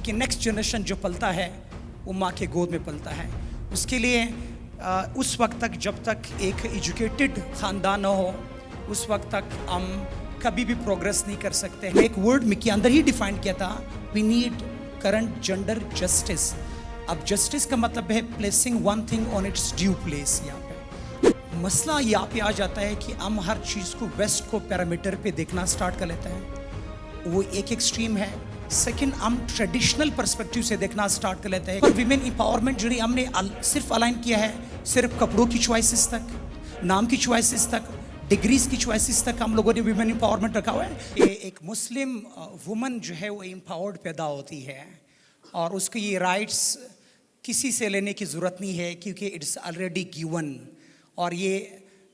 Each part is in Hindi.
क्योंकि नेक्स्ट जनरेशन जो पलता है वो माँ के गोद में पलता है। उसके लिए उस वक्त तक जब तक एक एजुकेटेड ख़ानदान न हो उस वक्त तक हम कभी भी प्रोग्रेस नहीं कर सकते। एक वर्ड में के अंदर ही डिफाइन किया था, we need current gender justice. अब जस्टिस का मतलब है placing one thing on its due place. यहाँ पे मसला यहाँ पे आ जाता है कि हम हर चीज़ को वेस्ट को पैरामीटर पे देखना स्टार्ट कर लेते हैं, वो एक एक्सट्रीम है। सेकंड, हम ट्रेडिशनल पर्सपेक्टिव से देखना स्टार्ट कर लेते हैं। पर विमेन एम्पावरमेंट जो हमने सिर्फ अलाइन किया है सिर्फ कपड़ों की चॉइसेस तक, नाम की चॉइसेस तक, डिग्रीज की चॉइसेस तक हम लोगों ने विमेन एम्पावरमेंट रखा हुआ है। ये एक मुस्लिम वुमन जो है वो एम्पावर्ड पैदा होती है और उसको ये राइट्स किसी से लेने की ज़रूरत नहीं है क्योंकि इट्स ऑलरेडी गिवन, और ये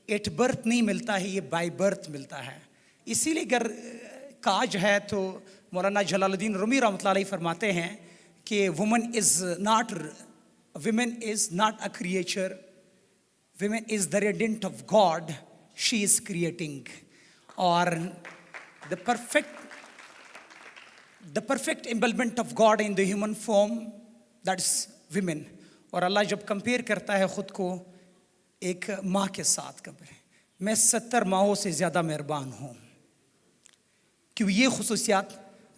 एट बर्थ नहीं मिलता है, ये बाय बर्थ मिलता है। इसीलिए अगर काज है तो मौलाना जलालुद्दीन रूमी रहमतुल्लाह अलैह फरमाते हैं कि women is not a creature, women is the radiant of God, she is creating. और the perfect embodiment of God in the human form, that's women. और अल्लाह जब कंपेयर करता है ख़ुद को एक माँ के साथ, कंपेयर, मैं 70 माहों से ज़्यादा मेहरबान हूँ, क्यों ये खुसूसियात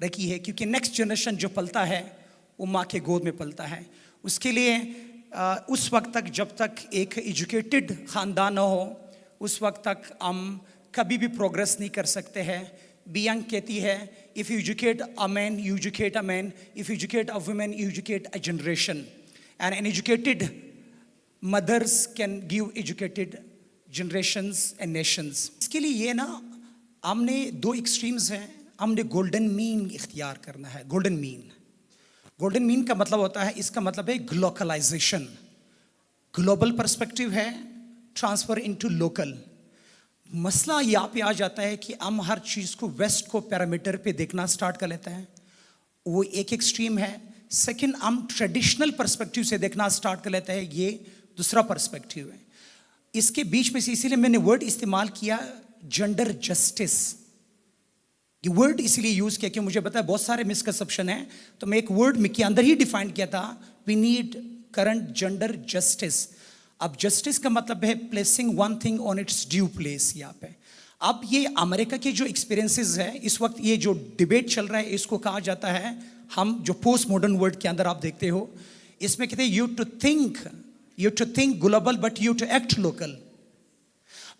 रखी है क्योंकि नेक्स्ट जनरेशन जो पलता है वो माँ के गोद में पलता है। उसके लिए उस वक्त तक जब तक एक एजुकेटेड ख़ानदान न हो उस वक्त तक हम कभी भी प्रोग्रेस नहीं कर सकते हैं। बियंग कहती है, if you educate a man you educate a man, if you educate a women you educate a generation, and an educated mothers can give educated generations and nations। इसके लिए ये ना हमने दो एक्सट्रीम्स हैं, हमने गोल्डन मीन इख्तियार करना है। गोल्डन मीन का मतलब होता है, इसका मतलब है ग्लोकलाइजेशन, ग्लोबल पर्सपेक्टिव है, ट्रांसफर इनटू लोकल। मसला यहाँ पे आ जाता है कि हम हर चीज़ को वेस्ट को पैरामीटर पे देखना स्टार्ट कर लेते हैं, वो एक एक्सट्रीम है। सेकंड, हम ट्रेडिशनल पर्सपेक्टिव से देखना स्टार्ट कर लेते हैं, ये दूसरा पर्सपेक्टिव है। इसके बीच में से इसीलिए मैंने वर्ड इस्तेमाल किया जेंडर जस्टिस। ये वर्ड इसलिए यूज़ किया कि मुझे पता है बहुत सारे मिसकंसेप्शन हैं, तो मैं एक वर्ड में के अंदर ही डिफाइन किया था, we need current gender justice. अब जस्टिस का मतलब है placing one thing on its due place. यहाँ पे अब ये अमेरिका के जो एक्सपीरियंसेस है, इस वक्त ये जो डिबेट चल रहा है इसको कहा जाता है, हम जो पोस्ट मॉडर्न वर्ड के अंदर आप देखते हो इसमें कहते हैं you to think global but you to act local.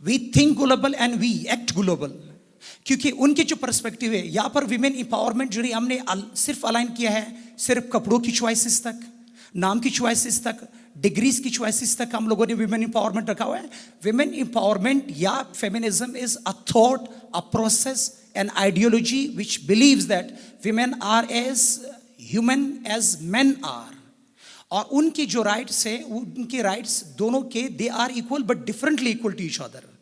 We think global and we act global, क्योंकि उनके जो पर्सपेक्टिव है यहाँ पर विमेन एम्पावरमेंट जो हमने सिर्फ अलाइन किया है सिर्फ कपड़ों की चॉइसेस तक, नाम की चॉइसेस तक, डिग्रीज की चॉइसेस तक हम लोगों ने विमेन एम्पावरमेंट रखा हुआ है। विमेन एम्पावरमेंट या feminism is a thought, a process, an ideology which believes that women are as human as men are, और उनकी जो राइट्स है उनके राइट्स दोनों के they are equal but differently equal to each other.